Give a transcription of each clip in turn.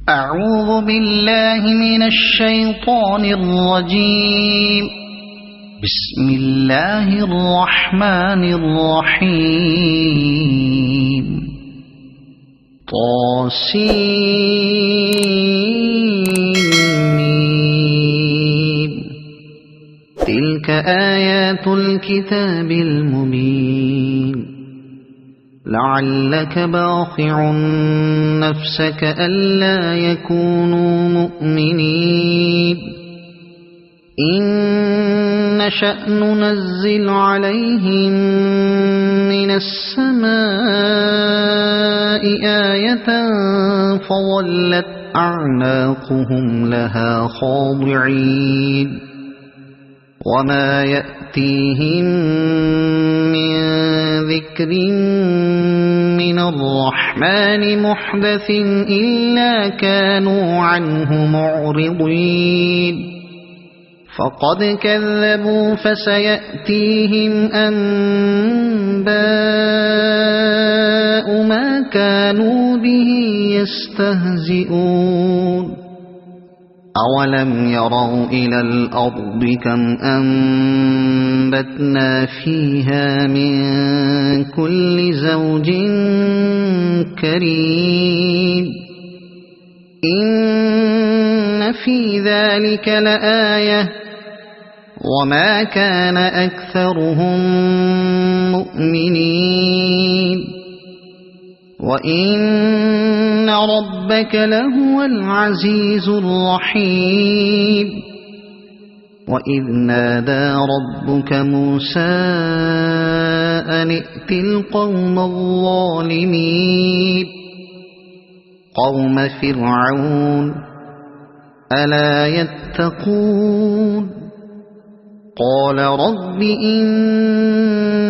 أعوذ بالله من الشيطان الرجيم. بسم الله الرحمن الرحيم. طاسين. تلك آيات الكتاب المبين. لعلك باخع نفسك ألا يكونوا مؤمنين إن نشأ ننزل عليهم من السماء آية فظلت أعناقهم لها خاضعين وما يأتيهم من ذكر من الرحمن محدث إلا كانوا عنه معرضين فقد كذبوا فسيأتيهم أنباء ما كانوا به يستهزئون أولم يروا إلى الأرض كم أنبتنا فيها من كل زوج كريم إن في ذلك لآية وما كان أكثرهم مؤمنين وإن ربك لهو العزيز الرحيم وإذ نادى ربك موسى أن ائت القوم الظالمين قوم فرعون ألا يتقون قال رب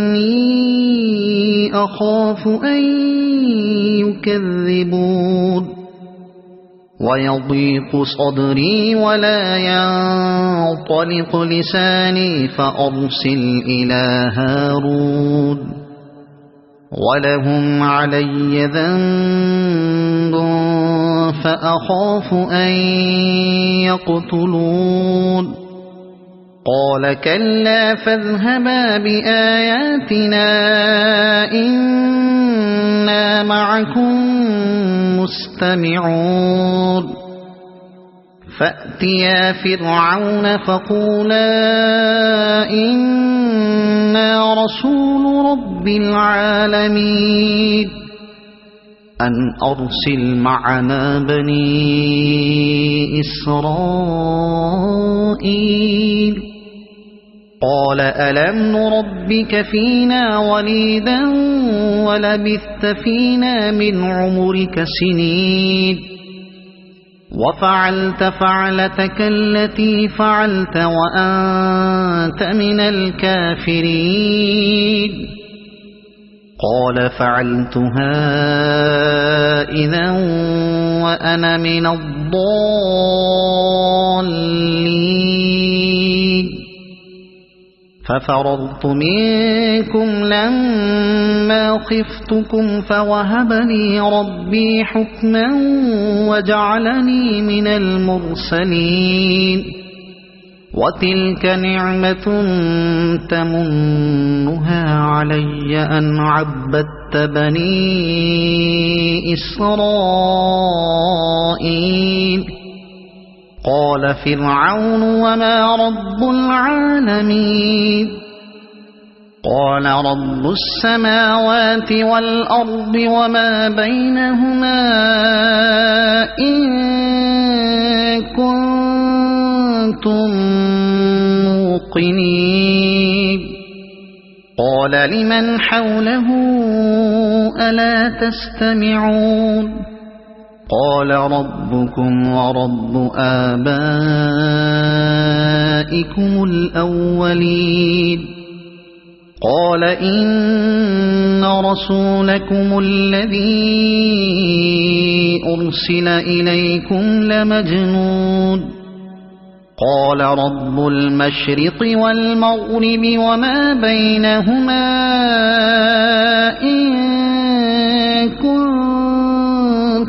إني أخاف أن يكذبون ويضيق صدري ولا ينطلق لساني فأرسل إلى هارون ولهم علي ذنب فأخاف أن يقتلون قال كلا فاذهبا بآياتنا إنا معكم مستمعون فأتيا فرعون فقولا إنا رسول رب العالمين أن أرسل معنا بني إسرائيل قال ألم نربك فينا وليدا ولبثت فينا من عمرك سنين وفعلت فعلتك التي فعلت وأنت من الكافرين قال فعلتها إذا وأنا من الضالين ففررت منكم لما خفتكم فوهب لي ربي حكما وجعلني من المرسلين وتلك نعمة تمنها علي أن عبدت بني إسرائيل قال فرعون وما رب العالمين قال رب السماوات والأرض وما بينهما إن كنتم موقنين قال لمن حوله ألا تستمعون قال ربكم ورب آبائكم الأولين قال إن رسولكم الذي أرسل إليكم لمجنون قال رب المشرق والمغرب وما بينهما إن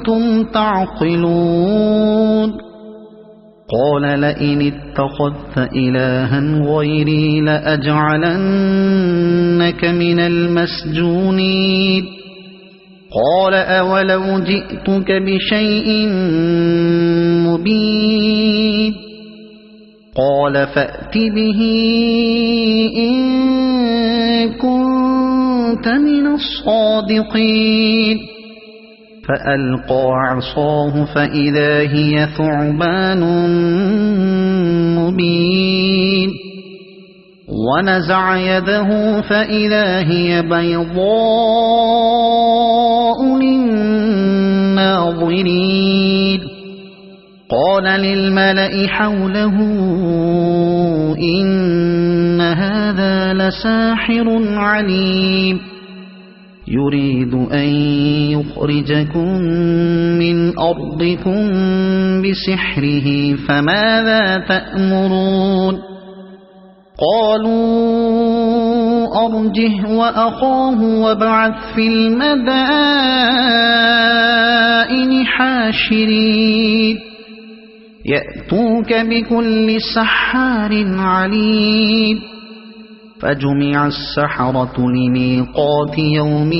كنتم تعقلون قال لئن اتخذت إلها غيري لأجعلنك من المسجونين قال أولو جئتك بشيء مبين قال فأت به إن كنت من الصادقين فألقى عصاه فإذا هي ثعبان مبين ونزع يده فإذا هي بيضاء للناظرين قال للملأ حوله إن هذا لساحر عليم يريد أن يخرجكم من أرضكم بسحره فماذا تأمرون قالوا أرجه وأخاه وابعث في المدائن حاشرين يأتوك بكل سحار عليم فجمع السحرة لميقات يوم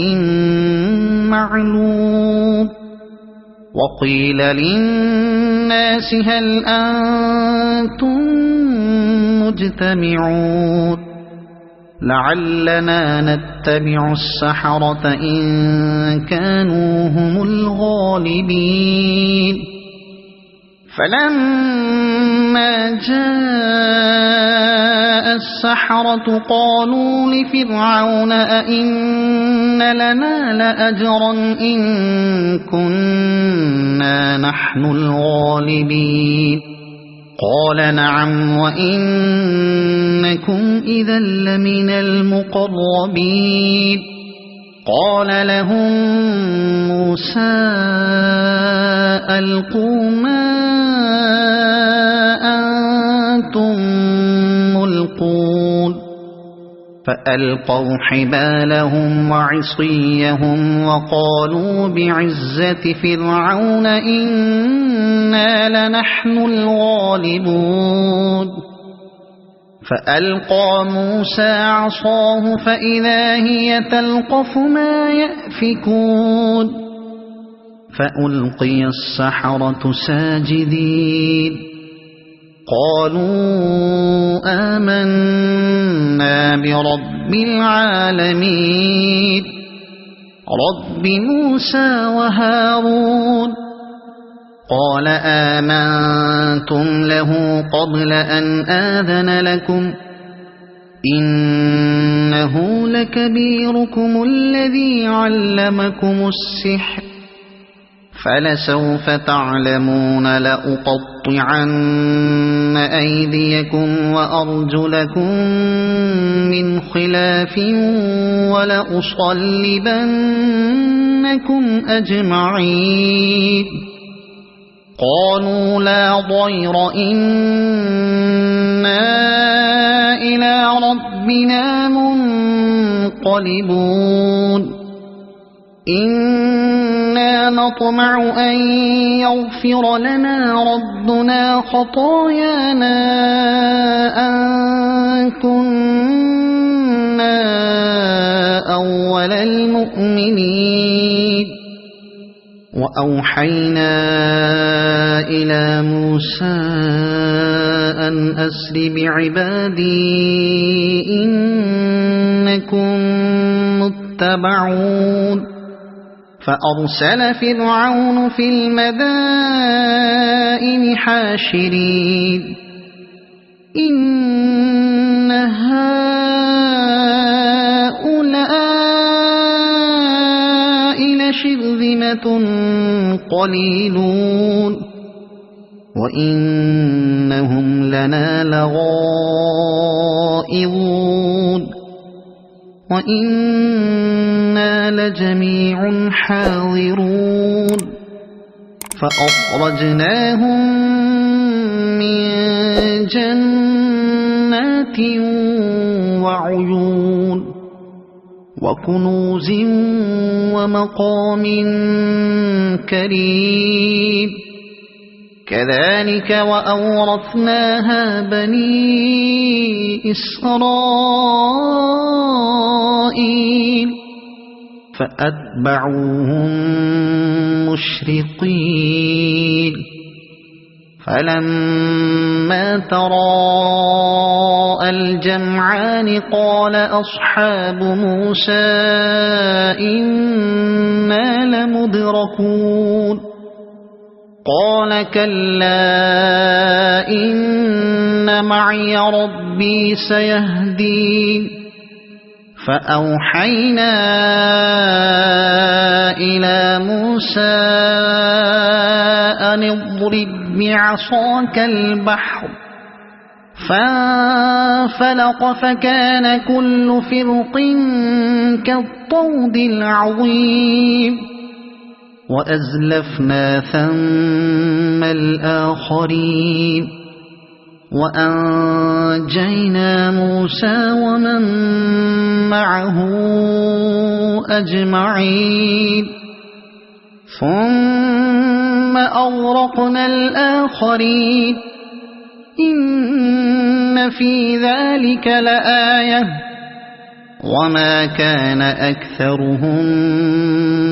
معلوم وقيل للناس هل أنتم مجتمعون لعلنا نتبع السحرة إن كانوا هم الغالبين فلما جاء السحرة قالوا لفرعون أئن لنا لأجرا إن كنا نحن الغالبين قال نعم وإنكم إذا لمن المقربين قال لهم موسى ألقوا ما أنتم ملقون فألقوا حبالهم وعصيهم وقالوا بعزة فرعون إنا لنحن الغالبون فألقى موسى عصاه فإذا هي تلقف ما يأفكون فألقي السحرة ساجدين قالوا آمنا برب العالمين رب موسى وهارون قال آمنتم له قبل أن آذن لكم إنه لكبيركم الذي علمكم السحر فلسوف تعلمون لأقطعن أيديكم وأرجلكم من خلاف ولأصلبنكم أجمعين قالوا لا ضير إنا إلى ربنا منقلبون إنا نطمع أن يغفر لنا ربنا خطايانا أن كنا أول المؤمنين وأوحينا إلى موسى أن أسر بعبادي إنكم متبعون فأرسل فرعون في المدائن حاشرين إن هؤلاء لشرذمة قليلون وإنهم لنا لغائظون وإنا لجميع حاضرون فأخرجناهم من جنات وعيون وكنوز ومقام كريم كذلك وأورثناها بني إسرائيل فأتبعوهم مشرقين فلما تراءى الجمعان قال أصحاب موسى إنا لمدركون قال كلا إن معي ربي سيهدين فأوحينا إلى موسى أن اضرب بعصاك البحر فانفلق فكان كل فرق كالطود العظيم وأزلفنا ثم الآخرين وأنجينا موسى ومن معه أجمعين ثم أغرقنا الآخرين إن في ذلك لآية وما كان أكثرهم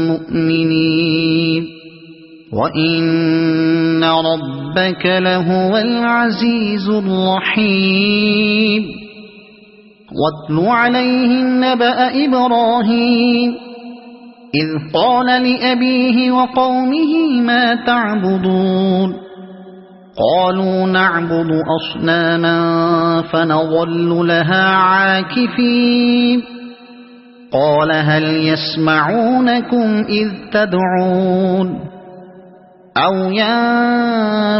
مؤمنين وإن ربك لهو العزيز الرحيم واتل عليهم نبأ إبراهيم إذ قال لأبيه وقومه ما تعبدون قالوا نعبد أصناما فنظل لها عاكفين قال هل يسمعونكم إذ تدعون أو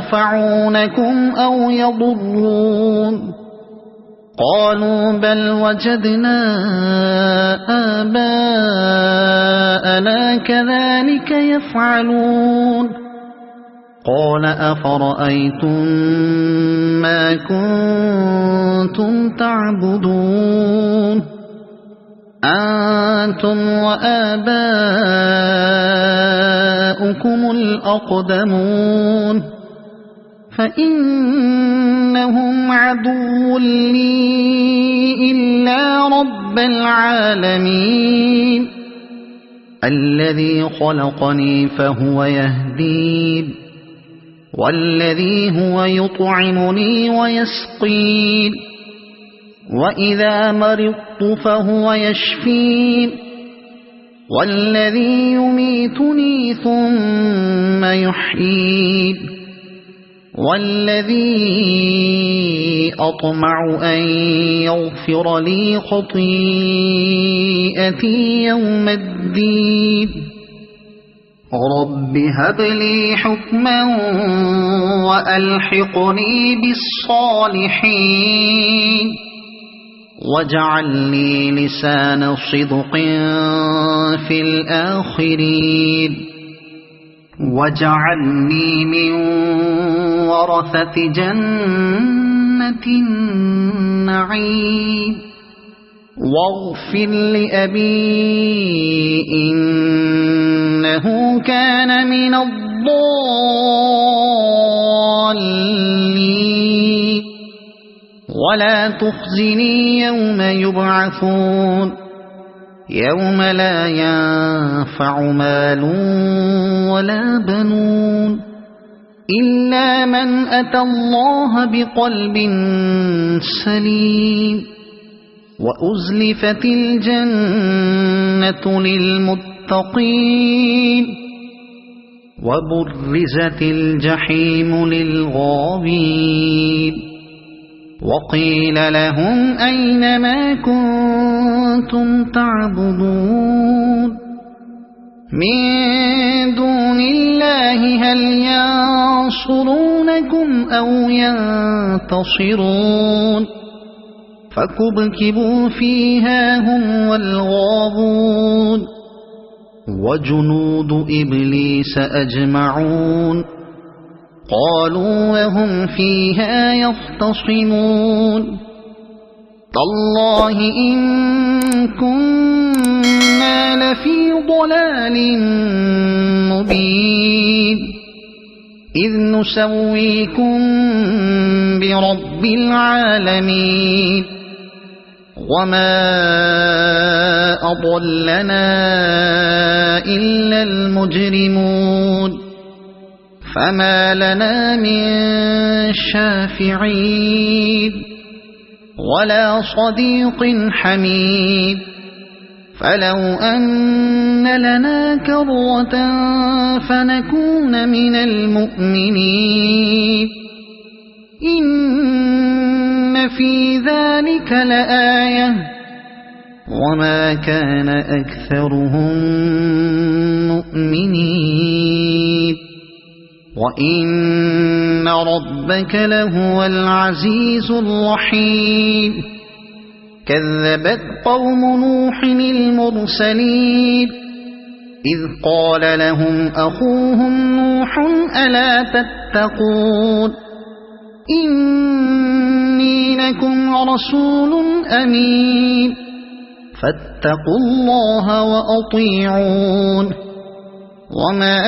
ينفعونكم أو يضرون قالوا بل وجدنا آباءنا كذلك يفعلون قال أفرأيتم ما كنتم تعبدون أنتم وآباؤكم الأقدمون فإنهم عدو لي إلا رب العالمين الذي خلقني فهو يهدين والذي هو يطعمني ويسقين وإذا مرضت فهو يشفين والذي يميتني ثم يحيين والذي أطمع أن يغفر لي خطيئتي يوم الدين رب هب لي حكما وألحقني بالصالحين واجعل لي لسان صدق في الآخرين واجعلني من ورثة جنة النعيم واغفر لأبي إنه كان من الضالين ولا تخزني يوم يبعثون يوم لا ينفع مال ولا بنون إلا من أتى الله بقلب سليم وأزلفت الجنة للمتقين وبرزت الجحيم للغاوين وقيل لهم أين ما كنتم تعبدون من دون الله هل ينصرونكم أو ينتصرون فكبكبوا فيها هم والغاوون وجنود إبليس أجمعون قالوا وهم فيها يختصمون تالله إن كنتم لفي ضلال مبين إذ نسويكم برب العالمين وما أضلنا إلا المجرمون فما لنا من شافعين ولا صديق حميد فلو أن لنا كرة فنكون من المؤمنين إن في ذلك لآية وما كان أكثرهم مؤمنين وإن ربك لهو العزيز الرحيم كذبت قوم نوح المرسلين إذ قال لهم أخوهم نوح ألا تتقون إني لكم رسول أمين فاتقوا الله وأطيعون وما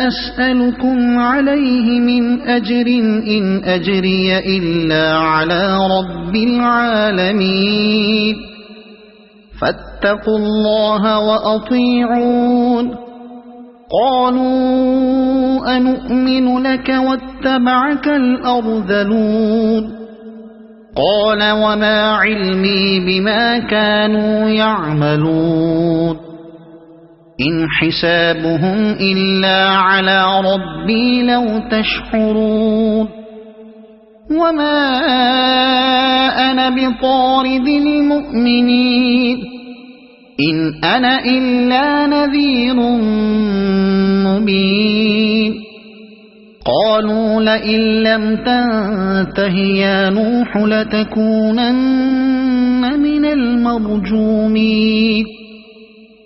أسألكم عليه من أجر إن أجري إلا على رب العالمين فاتقوا الله وأطيعون قالوا أنؤمن لك واتبعك الأرذلون قال وما علمي بما كانوا يعملون إن حسابهم إلا على ربي لو تشعرون وما أنا بطارد المؤمنين إن أنا إلا نذير مبين قالوا لئن لم تنته يا نوح لتكونن من المرجومين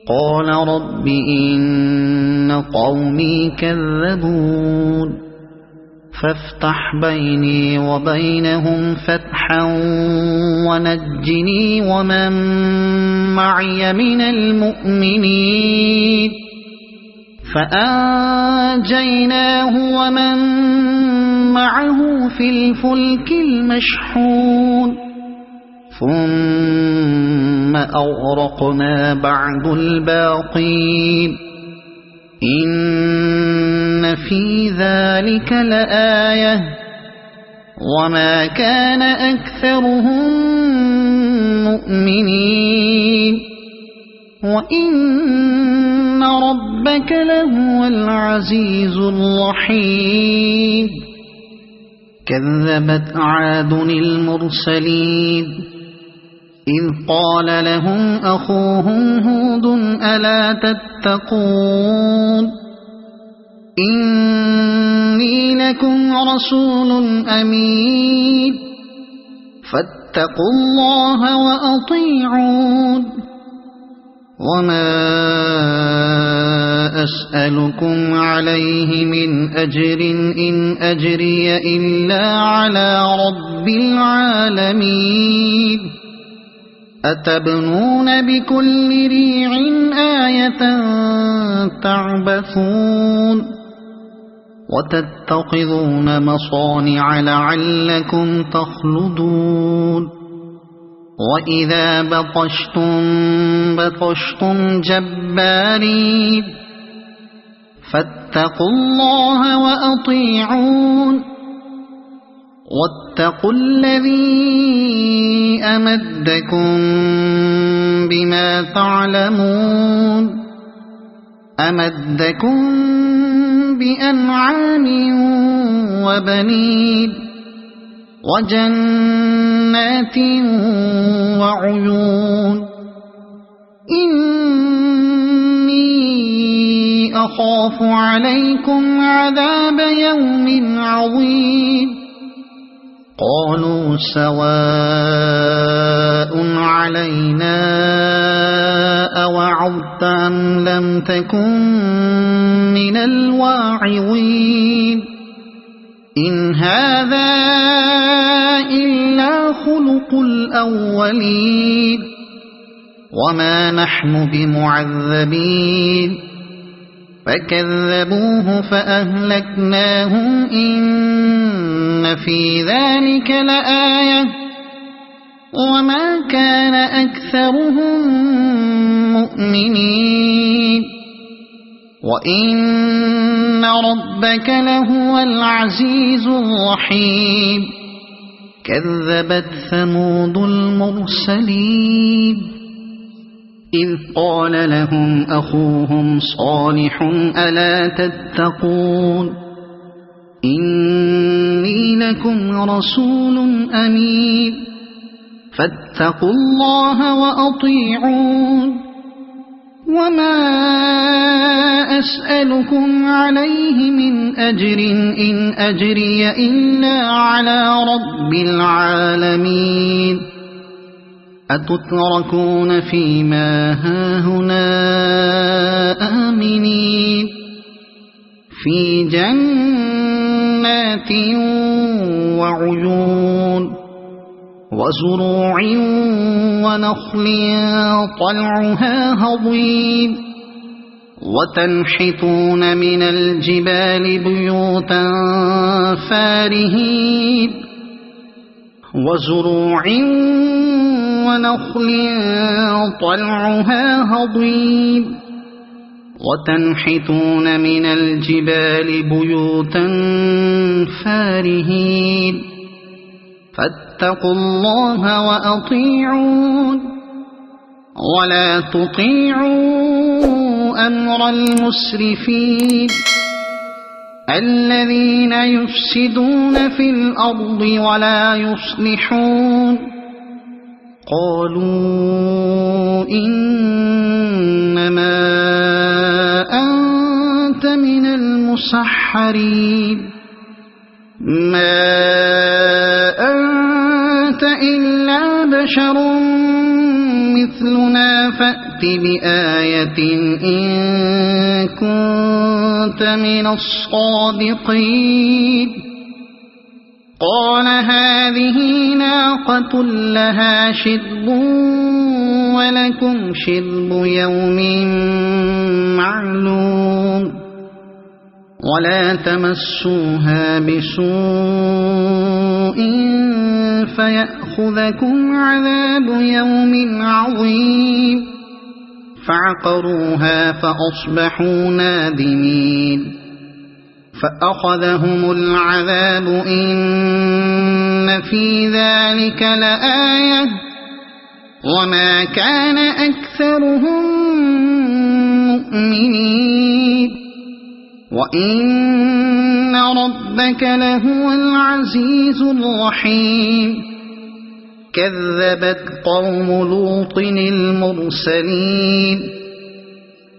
قال رب إن قومي كذبون فافتح بيني وبينهم فتحا ونجني ومن معي من المؤمنين فأنجيناه ومن معه في الفلك المشحون ثم أغرقنا بعد الباقين إن في ذلك لآية وما كان أكثرهم مؤمنين وإن ربك لهو العزيز الرحيم كذبت عاد المرسلين إذ قال لهم أخوهم هود ألا تتقون إني لكم رسول أمين فاتقوا الله وأطيعون وما أسألكم عليه من أجر إن أجري إلا على رب العالمين أتبنون بكل ريع آية تعبثون وتتخذون مصانع لعلكم تخلدون وإذا بطشتم جبارين فاتقوا الله وأطيعون واتقوا الذي أمدكم بما تعلمون أمدكم بأنعام وبنين وجنات وعيون إني أخاف عليكم عذاب يوم عظيم قالوا سواء علينا أوعظت أم لم تكن من الواعظين إن هذا إلا خلق الأولين وما نحن بمعذبين فكذبوه فأهلكناهم إن في ذلك لآية وما كان أكثرهم مؤمنين وإن ربك لهو العزيز الرحيم كذبت ثمود المرسلين إذ قال لهم أخوهم صالح ألا تتقون إني لكم رسول أمين فاتقوا الله وأطيعون وما أسألكم عليه من أجر إن أجري إلا على رب العالمين أتتركون فيما هاهنا آمنين في جنات وعيون وزروع ونخل طلعها هضيم وتنحتون من الجبال بيوتا فارهين وزروع ونخل طلعها هضيم وتنحتون من الجبال بيوتا فارهين فاتقوا الله وأطيعون ولا تطيعوا أمر المسرفين الذين يفسدون في الأرض ولا يصلحون قالوا إنما أنت من المسحرين ما أنت إلا بشر مثلنا فأت بآية إن كنت من الصادقين قال هذه ناقة لها شرب ولكم شرب يوم معلوم ولا تمسوها بسوء فيأخذكم عذاب يوم عظيم فعقروها فأصبحوا نادمين فأخذهم العذاب إن في ذلك لآية وما كان أكثرهم مؤمنين وإن ربك لهو العزيز الرحيم كذبت قوم لوط المرسلين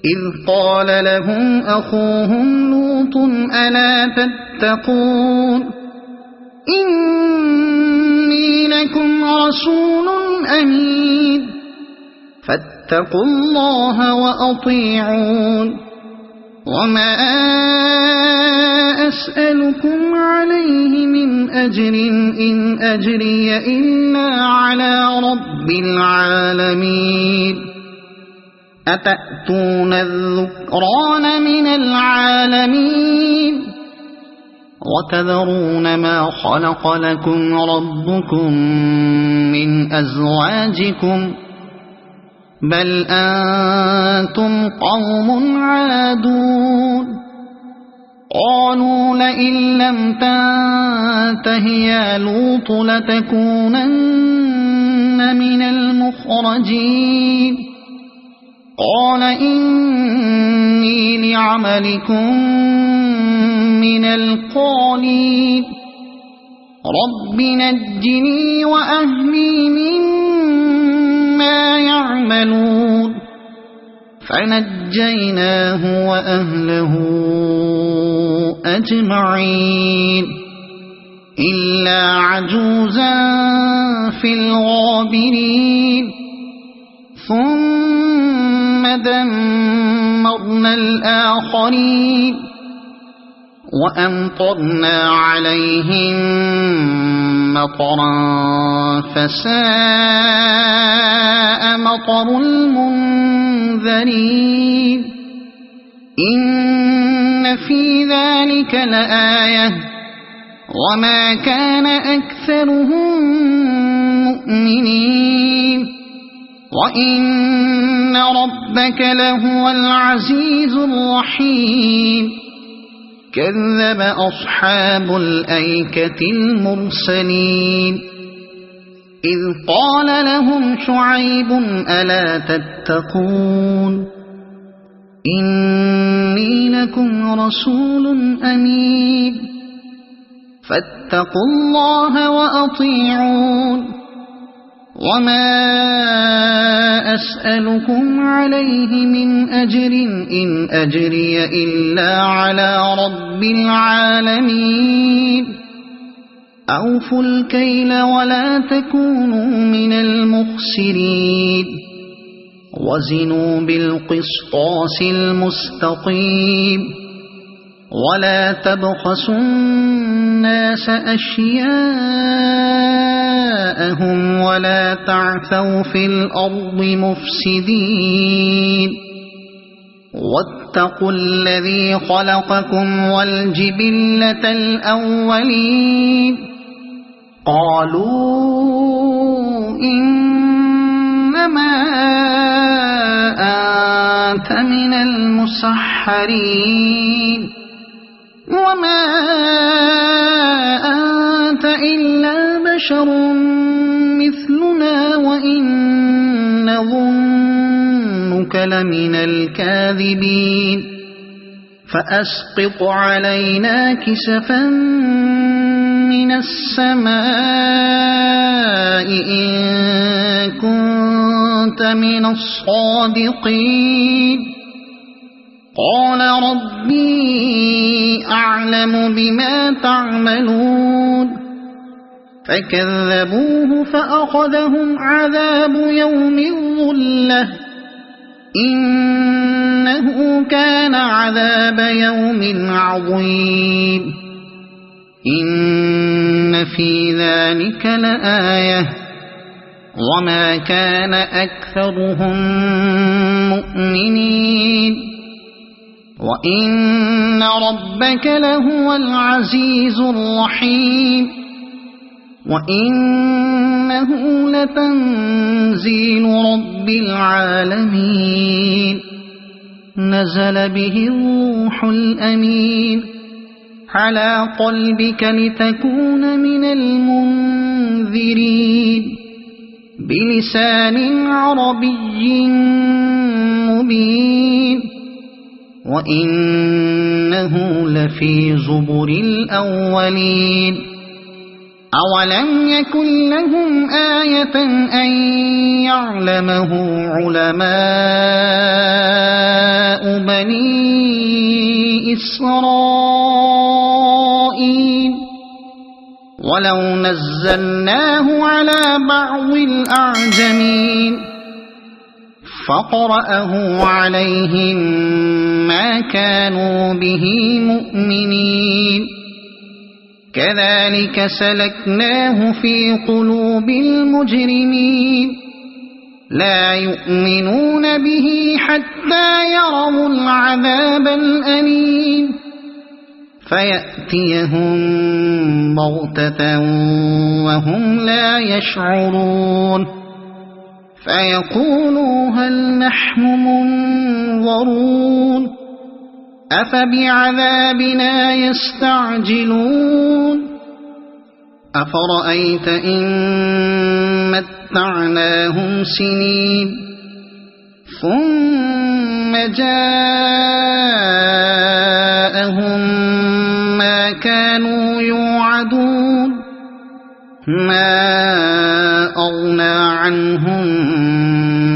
إذ قال لهم أخوهم لوط ألا تتقون إني لكم رسول أمين فاتقوا الله وأطيعون وما أسألكم عليه من أجر إن أجري إلا على رب العالمين أتأتون الذكران من العالمين وتذرون ما خلق لكم ربكم من أزواجكم بل أنتم قوم عادون قالوا لئن لم تنته يا لوط لتكونن من المخرجين قال إني لعملكم من القالين رب نجني وأهلي مما يعملون فنجيناه وأهله أجمعين إلا عجوزا في الغابرين ثم دمرنا الآخرين وأمطرنا عليهم مطرا فساء مطر المنذرين إن في ذلك لآية وما كان أكثرهم مؤمنين وإن ربك لهو العزيز الرحيم كذب أصحاب الأيكة المرسلين إذ قال لهم شعيب ألا تتقون إني لكم رسول أمين فاتقوا الله وأطيعون وما أسألكم عليه من أجر إن أجري إلا على رب العالمين أوفوا الكيل ولا تكونوا من المخسرين وزنوا بالقسطاس المستقيم ولا تبخسوا الناس أشياءهم ولا تعثوا في الأرض مفسدين واتقوا الذي خلقكم والجبلة الأولين قالوا إنما أنت من المسحرين وما أنت إلا بشر مثلنا وإن نظنك لمن الكاذبين فأسقط علينا كسفا من السماء إن كنت من الصادقين قال ربي أعلم بما تعملون فكذبوه فأخذهم عذاب يوم الظلة إنه كان عذاب يوم عظيم إن في ذلك لآية وما كان أكثرهم مؤمنين وإن ربك لهو العزيز الرحيم وإنه لتنزيل رب العالمين نزل به الروح الأمين على قلبك لتكون من المنذرين بلسان عربي مبين وإنه لفي زبر الأولين أولم يكن لهم آية أن يعلمه علماء بني إسرائيل ولو نزلناه على بعض الأعجمين فقرأه عليهم ما كانوا به مؤمنين كذلك سلكناه في قلوب المجرمين لا يؤمنون به حتى يروا العذاب الأليم فيأتيهم بغتة وهم لا يشعرون فيقولوا هل نحن منظرون أفبعذابنا يستعجلون أفرأيت إن متعناهم سنين ثم جاءهم ما كانوا يوعدون ما أغنى عنهم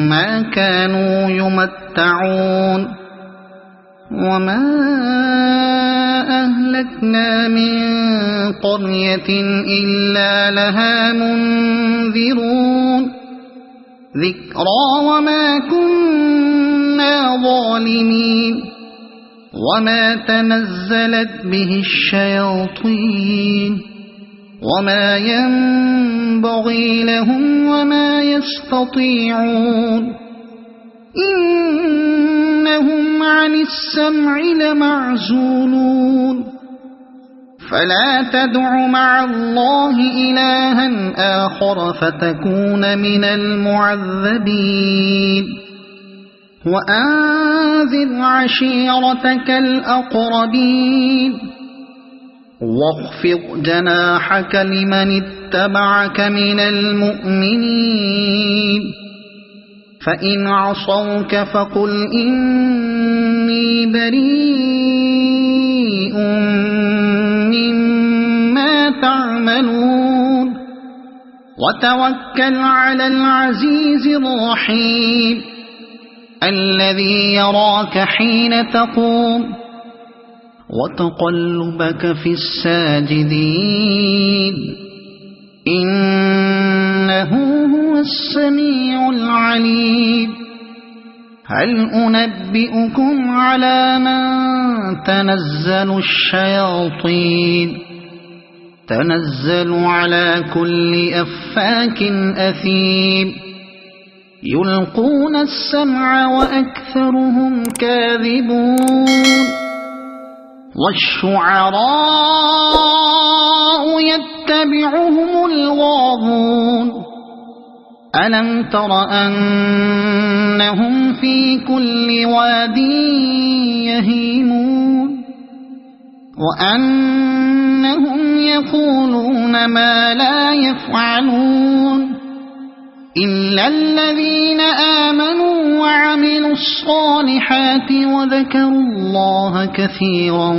ما كانوا يمتعون وما أهلكنا من قرية إلا لها منذرون ذكرى وما كنا ظالمين وما تنزلت به الشياطين وما ينبغي لهم وما يستطيعون إنهم عن السمع لمعزولون فلا تدع مع الله إلها آخر فتكون من المعذبين وأنذر عشيرتك الأقربين واخفض جناحك لمن اتبعك من المؤمنين فإن عصوك فقل إني بريء مما تعملون وتوكل على العزيز الرحيم الذي يراك حين تقوم وتقلبك في الساجدين إنه هو السميع العليم هل أنبئكم على من تنزل الشياطين تنزل على كل أفاك أثيم يلقون السمع وأكثرهم كاذبون والشعراء يتبعهم الغاوون ألم تر أنهم في كل واد يهيمون وأنهم يقولون ما لا يفعلون إلا الذين آمنوا وعملوا الصالحات وذكروا الله كثيرا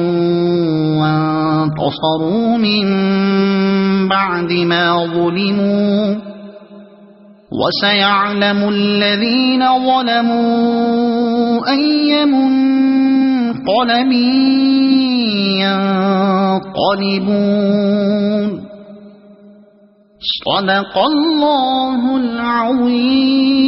وانتصروا من بعد ما ظلموا وسيعلم الذين ظلموا أي منقلب ينقلبون صدق الله العظيم.